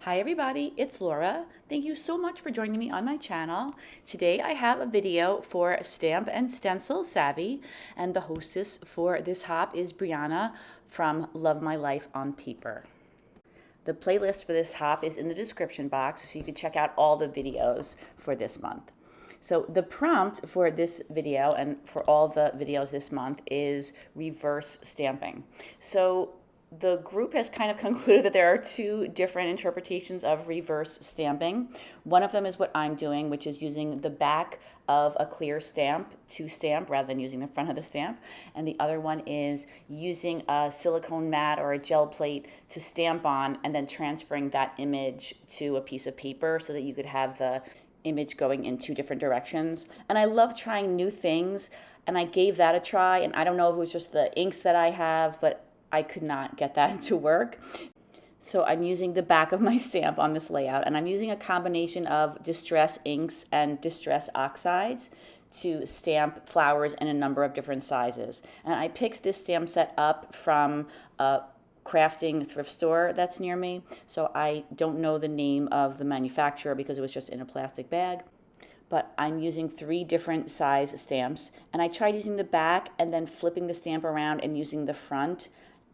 Hi everybody, it's Laura. Thank you so much for joining me on my channel. Today I have a video for Stamp and Stencil Savvy, and the hostess for this hop is Brianna from Love My Life on Paper. The playlist for this hop is in the description box, so you can check out all the videos for this month. So the prompt for this video and for all the videos this month is reverse stamping. So the group has kind of concluded that there are two different interpretations of reverse stamping. One of them is what I'm doing, which is using the back of a clear stamp to stamp rather than using the front of the stamp. And the other one is using a silicone mat or a gel plate to stamp on and then transferring that image to a piece of paper so that you could have the image going in two different directions. And I love trying new things, and I gave that a try, and I don't know if it was just the inks that I have, but I could not get that to work. So I'm using the back of my stamp on this layout, and I'm using a combination of Distress inks and Distress Oxides to stamp flowers in a number of different sizes. And I picked this stamp set up from a crafting thrift store that's near me, so I don't know the name of the manufacturer because it was just in a plastic bag. But I'm using 3 different size stamps, and I tried using the back and then flipping the stamp around and using the front.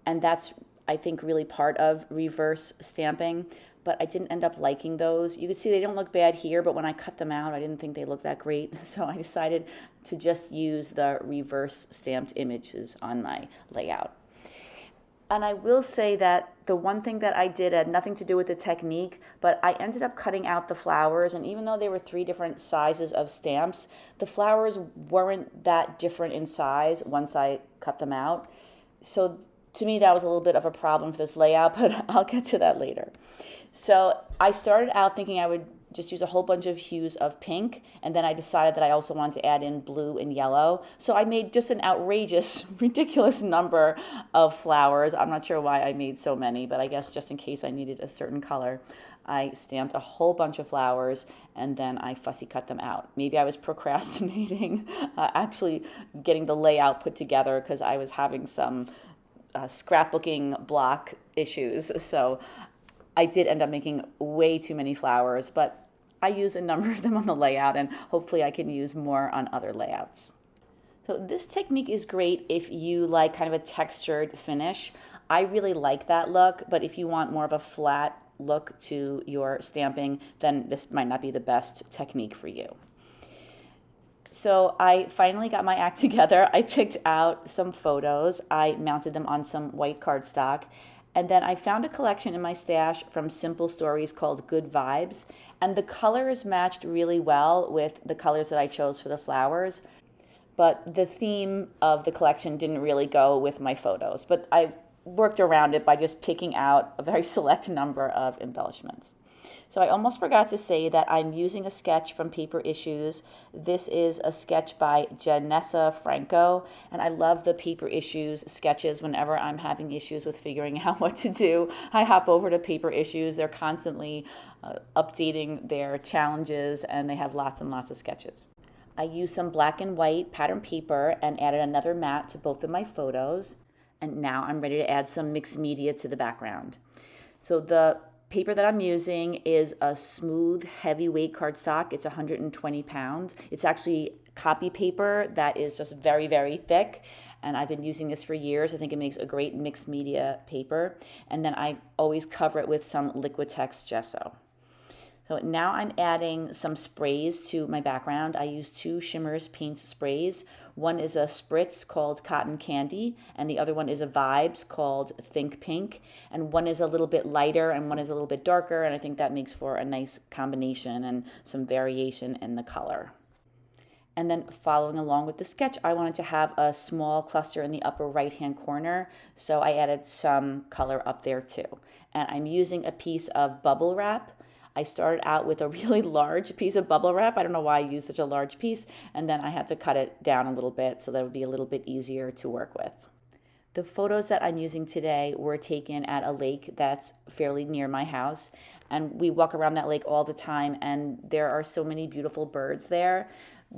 And that's, I think, really part of reverse stamping, but I didn't end up liking those. You can see they don't look bad here, but when I cut them out, I didn't think they looked that great. So I decided to just use the reverse stamped images on my layout. And I will say that the one thing that I did had nothing to do with the technique, but I ended up cutting out the flowers, and even though they were 3 different sizes of stamps, the flowers weren't that different in size once I cut them out. So to me, that was a little bit of a problem for this layout, but I'll get to that later. So I started out thinking I would just use a whole bunch of hues of pink, and then I decided that I also wanted to add in blue and yellow. So I made just an outrageous, ridiculous number of flowers. I'm not sure why I made so many, but I guess just in case I needed a certain color, I stamped a whole bunch of flowers and then I fussy cut them out. Maybe I was procrastinating actually getting the layout put together because I was having some scrapbooking block issues. So I did end up making way too many flowers, but I use a number of them on the layout, and hopefully I can use more on other layouts. So this technique is great if you like kind of a textured finish. I really like that look, but if you want more of a flat look to your stamping, then this might not be the best technique for you. So I finally got my act together. I picked out some photos. I mounted them on some white cardstock. And then I found a collection in my stash from Simple Stories called Good Vibez. And the colors matched really well with the colors that I chose for the flowers. But the theme of the collection didn't really go with my photos. But I worked around it by just picking out a very select number of embellishments. So I almost forgot to say that I'm using a sketch from Paper Issues. This is a sketch by Janessa Franco, and I love the Paper Issues sketches. Whenever I'm having issues with figuring out what to do, I hop over to Paper Issues. They're constantly updating their challenges, and they have lots and lots of sketches. I used some black and white pattern paper and added another mat to both of my photos, and now I'm ready to add some mixed media to the background. So the paper that I'm using is a smooth, heavyweight cardstock. It's 120 pounds. It's actually copy paper that is just very, very thick, and I've been using this for years. I think it makes a great mixed media paper, and then I always cover it with some Liquitex gesso. So now I'm adding some sprays to my background. I use 2 Shimmerz paint sprays. One is a spritz called Cotton Candy, and the other one is a Vibez called Think Pink. And one is a little bit lighter and one is a little bit darker, and I think that makes for a nice combination and some variation in the color. And then following along with the sketch, I wanted to have a small cluster in the upper right-hand corner, so I added some color up there too. And I'm using a piece of bubble wrap. I started out with a really large piece of bubble wrap. I don't know why I used such a large piece, and then I had to cut it down a little bit so that it would be a little bit easier to work with. The photos that I'm using today were taken at a lake that's fairly near my house, and we walk around that lake all the time, and there are so many beautiful birds there.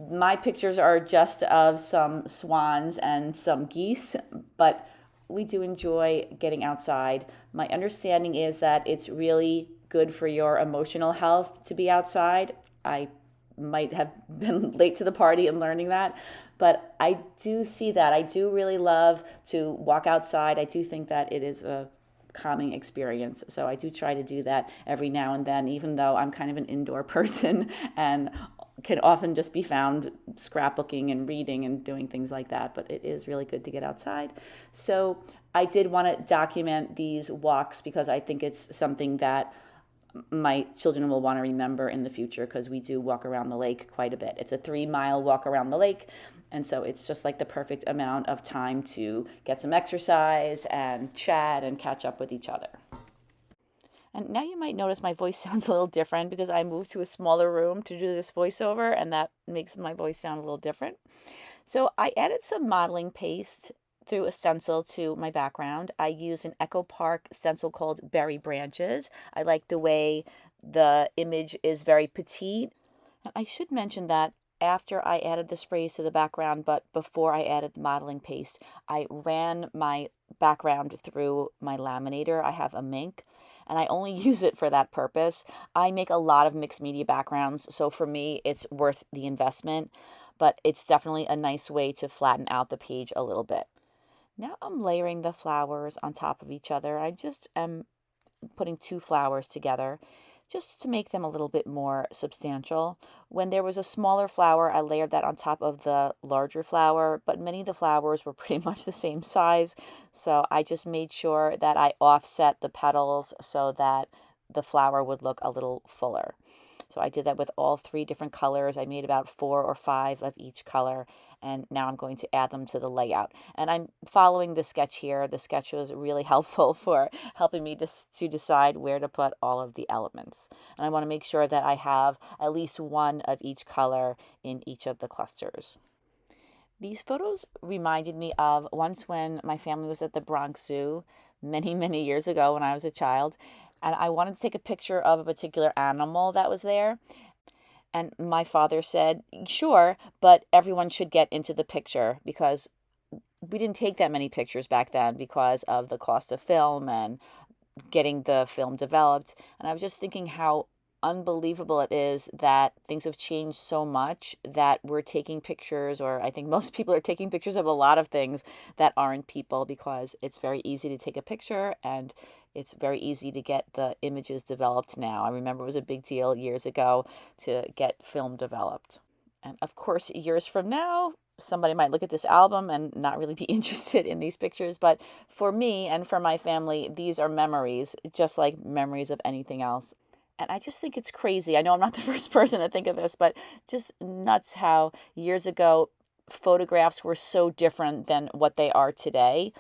My pictures are just of some swans and some geese, but we do enjoy getting outside. My understanding is that it's really good for your emotional health to be outside. I might have been late to the party in learning that, but I do see that. I do really love to walk outside. I do think that it is a calming experience. So I do try to do that every now and then, even though I'm kind of an indoor person and can often just be found scrapbooking and reading and doing things like that. But it is really good to get outside. So I did want to document these walks because I think it's something that my children will want to remember in the future, because we do walk around the lake quite a bit. It's a 3-mile walk around the lake, and so it's just like the perfect amount of time to get some exercise and chat and catch up with each other. And now you might notice my voice sounds a little different because I moved to a smaller room to do this voiceover, and that makes my voice sound a little different. So I added some modeling paste through a stencil to my background. I use an Echo Park stencil called Berry Branches. I like the way the image is very petite. And I should mention that after I added the sprays to the background, but before I added the modeling paste, I ran my background through my laminator. I have a Mink, and I only use it for that purpose. I make a lot of mixed media backgrounds, so for me, it's worth the investment, but it's definitely a nice way to flatten out the page a little bit. Now I'm layering the flowers on top of each other. I just am putting 2 flowers together just to make them a little bit more substantial. When there was a smaller flower, I layered that on top of the larger flower, but many of the flowers were pretty much the same size. So I just made sure that I offset the petals so that the flower would look a little fuller. So I did that with all 3 different colors. I made about 4 or 5 of each color, and now I'm going to add them to the layout. And I'm following the sketch here. The sketch was really helpful for helping me to decide where to put all of the elements. And I want to make sure that I have at least 1 of each color in each of the clusters. These photos reminded me of once when my family was at the Bronx Zoo many, many years ago when I was a child. And I wanted to take a picture of a particular animal that was there. And my father said, sure, but everyone should get into the picture, because we didn't take that many pictures back then because of the cost of film and getting the film developed. And I was just thinking how unbelievable it is that things have changed so much that we're taking pictures, or I think most people are taking pictures of a lot of things that aren't people, because it's very easy to take a picture and it's very easy to get the images developed now. I remember it was a big deal years ago to get film developed. And of course, years from now, somebody might look at this album and not really be interested in these pictures. But for me and for my family, these are memories, just like memories of anything else. And I just think it's crazy. I know I'm not the first person to think of this, but just nuts how years ago photographs were so different than what they are today.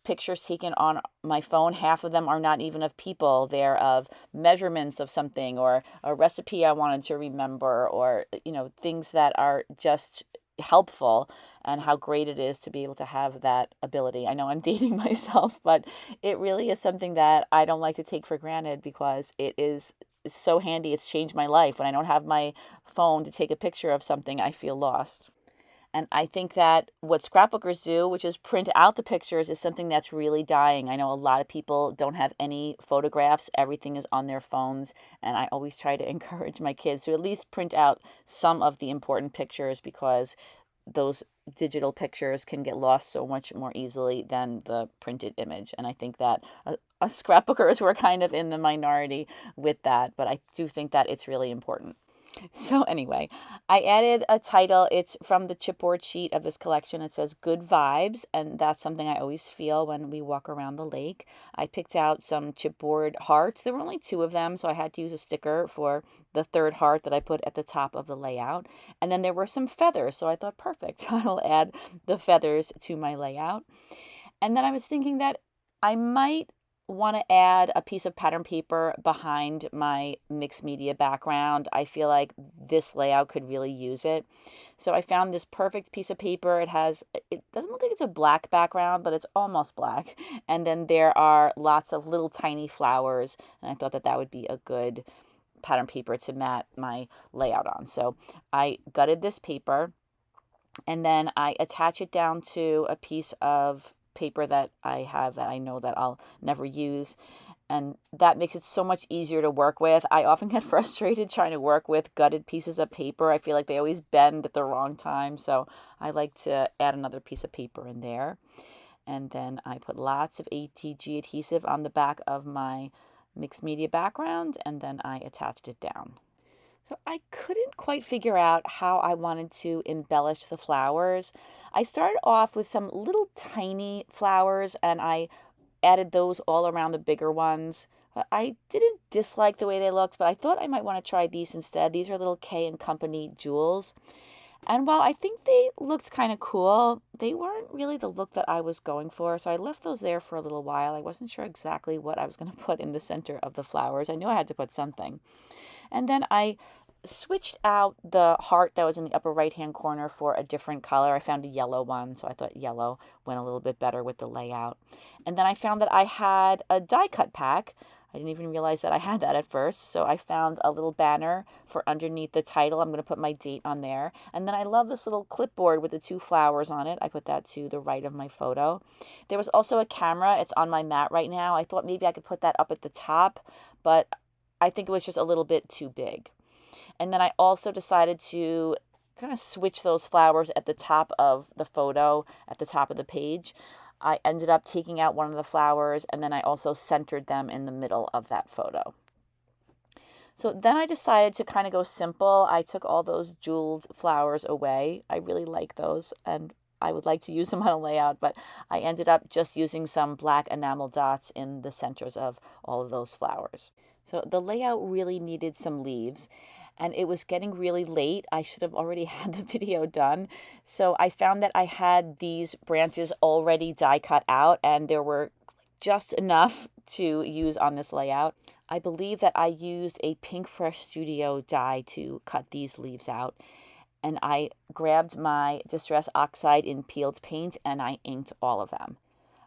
Pictures taken on my phone, half of them are not even of people. They're of measurements of something, or a recipe I wanted to remember, or, things that are just helpful, and how great it is to be able to have that ability. I know I'm dating myself, but it really is something that I don't like to take for granted, because it's so handy. It's changed my life. When I don't have my phone to take a picture of something, I feel lost. And I think that what scrapbookers do, which is print out the pictures, is something that's really dying. I know a lot of people don't have any photographs. Everything is on their phones. And I always try to encourage my kids to at least print out some of the important pictures, because those digital pictures can get lost so much more easily than the printed image. And I think that us scrapbookers were kind of in the minority with that, but I do think that it's really important. So anyway, I added a title. It's from the chipboard sheet of this collection. It says Good Vibes, and that's something I always feel when we walk around the lake. I picked out some chipboard hearts. There were only 2 of them, so I had to use a sticker for the 3rd heart that I put at the top of the layout. And then there were some feathers, so I thought, perfect, I'll add the feathers to my layout. And then I was thinking that I might want to add a piece of pattern paper behind my mixed media background. I feel like this layout could really use it. So I found this perfect piece of paper. It doesn't look like it's a black background, but it's almost black. And then there are lots of little tiny flowers. And I thought that would be a good pattern paper to mat my layout on. So I gutted this paper, and then I attach it down to a piece of paper that I have that I know that I'll never use. and that makes it so much easier to work with. I often get frustrated trying to work with gutted pieces of paper. I feel like they always bend at the wrong time, so I like to add another piece of paper in there. And then I put lots of ATG adhesive on the back of my mixed media background, and then I attached it down. So I couldn't quite figure out how I wanted to embellish the flowers. I started off with some little tiny flowers, and I added those all around the bigger ones. I didn't dislike the way they looked, but I thought I might want to try these instead. These are little K and Company jewels. And while I think they looked kind of cool, they weren't really the look that I was going for. So I left those there for a little while. I wasn't sure exactly what I was going to put in the center of the flowers. I knew I had to put something. And then I switched out the heart that was in the upper right hand corner for a different color. I found a yellow one, so I thought yellow went a little bit better with the layout. And then I found that I had a die cut pack. I didn't even realize that I had that at first. So I found a little banner for underneath the title. I'm going to put my date on there. And then I love this little clipboard with the 2 flowers on it. I put that to the right of my photo. There was also a camera. It's on my mat right now. I thought maybe I could put that up at the top, but I think it was just a little bit too big. And then I also decided to kind of switch those flowers at the top of the photo, at the top of the page. I ended up taking out one of the flowers, and then I also centered them in the middle of that photo. So then I decided to kind of go simple. I took all those jeweled flowers away. I really like those, and I would like to use them on a layout, but I ended up just using some black enamel dots in the centers of all of those flowers. So the layout really needed some leaves, and it was getting really late. I should have already had the video done. So I found that I had these branches already die cut out, and there were just enough to use on this layout. I believe that I used a Pink Fresh Studio die to cut these leaves out. And I grabbed my Distress Oxide in peeled paint, and I inked all of them.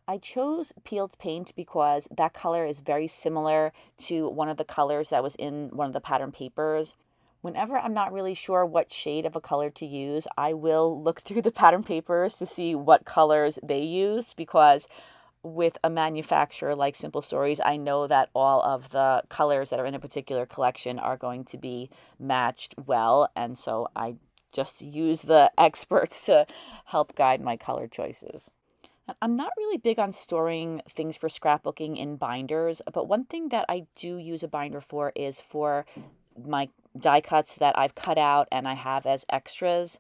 I chose peeled paint because that color is very similar to one of the colors that was in one of the pattern papers. Whenever I'm not really sure what shade of a color to use, I will look through the pattern papers to see what colors they used, because with a manufacturer like Simple Stories, I know that all of the colors that are in a particular collection are going to be matched well, and so I just use the experts to help guide my color choices. I'm not really big on storing things for scrapbooking in binders, but one thing that I do use a binder for is for my die cuts that I've cut out and I have as extras.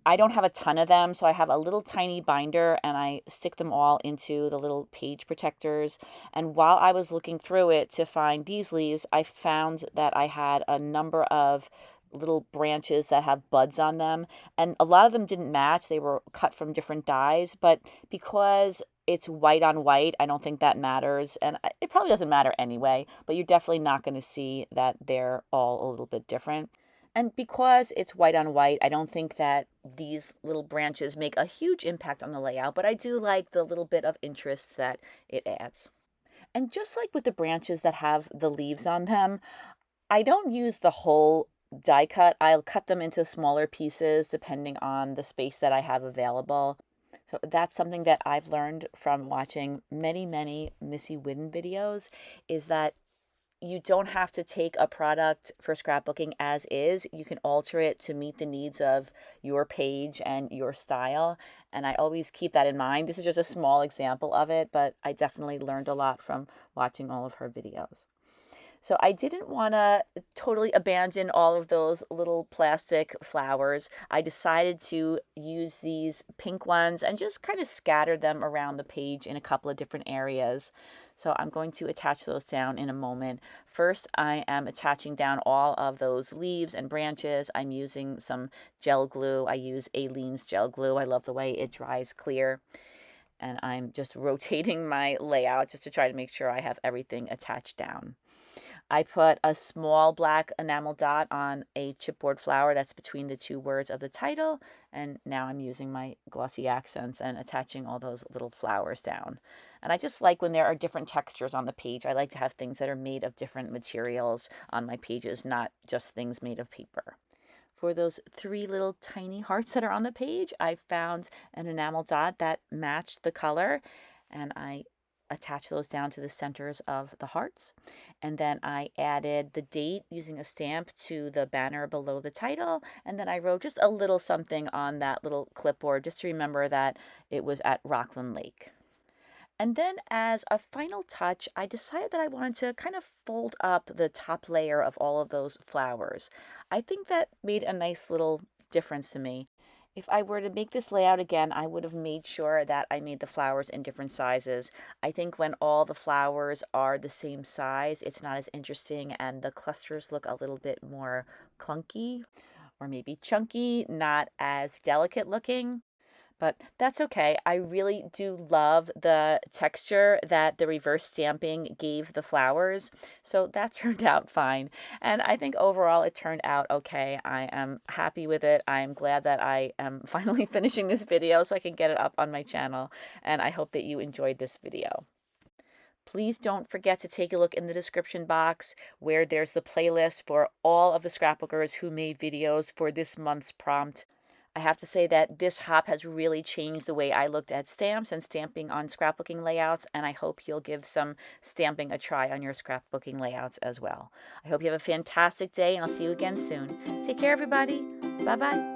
I don't have a ton of them, so I have a little tiny binder and I stick them all into the little page protectors. And while I was looking through it to find these leaves, I found that I had a number of little branches that have buds on them, and a lot of them didn't match. They were cut from different dyes, but because it's white on white, I don't think that matters, and it probably doesn't matter anyway, but you're definitely not going to see that they're all a little bit different. And because it's white on white, I don't think that these little branches make a huge impact on the layout, but I do like the little bit of interest that it adds. And just like with the branches that have the leaves on them, I don't use the whole die cut. I'll cut them into smaller pieces depending on the space that I have available. So that's something that I've learned from watching many Missy Whidden videos, is that you don't have to take a product for scrapbooking as is. You can alter it to meet the needs of your page and your style. And I always keep that in mind. This is just a small example of it, but I definitely learned a lot from watching all of her videos. So I didn't want to totally abandon all of those little plastic flowers. I decided to use these pink ones and just kind of scatter them around the page in a couple of different areas. So I'm going to attach those down in a moment. First, I am attaching down all of those leaves and branches. I'm using some gel glue. I use Aleene's gel glue. I love the way it dries clear. And I'm just rotating my layout just to try to make sure I have everything attached down. I put a small black enamel dot on a chipboard flower that's between the 2 words of the title, and now I'm using my Glossy Accents and attaching all those little flowers down. And I just like when there are different textures on the page. I like to have things that are made of different materials on my pages, not just things made of paper. For those 3 little tiny hearts that are on the page, I found an enamel dot that matched the color, and I attach those down to the centers of the hearts. And then I added the date using a stamp to the banner below the title. And then I wrote just a little something on that little clipboard just to remember that it was at Rockland Lake. And then as a final touch, I decided that I wanted to kind of fold up the top layer of all of those flowers. I think that made a nice little difference to me. If I were to make this layout again, I would have made sure that I made the flowers in different sizes. I think when all the flowers are the same size, it's not as interesting and the clusters look a little bit more clunky or maybe chunky, not as delicate looking. But that's okay. I really do love the texture that the reverse stamping gave the flowers. So that turned out fine. And I think overall it turned out okay. I am happy with it. I am glad that I am finally finishing this video so I can get it up on my channel. And I hope that you enjoyed this video. Please don't forget to take a look in the description box where there's the playlist for all of the scrapbookers who made videos for this month's prompt. I have to say that this hop has really changed the way I looked at stamps and stamping on scrapbooking layouts, and I hope you'll give some stamping a try on your scrapbooking layouts as well. I hope you have a fantastic day, and I'll see you again soon. Take care, everybody. Bye-bye.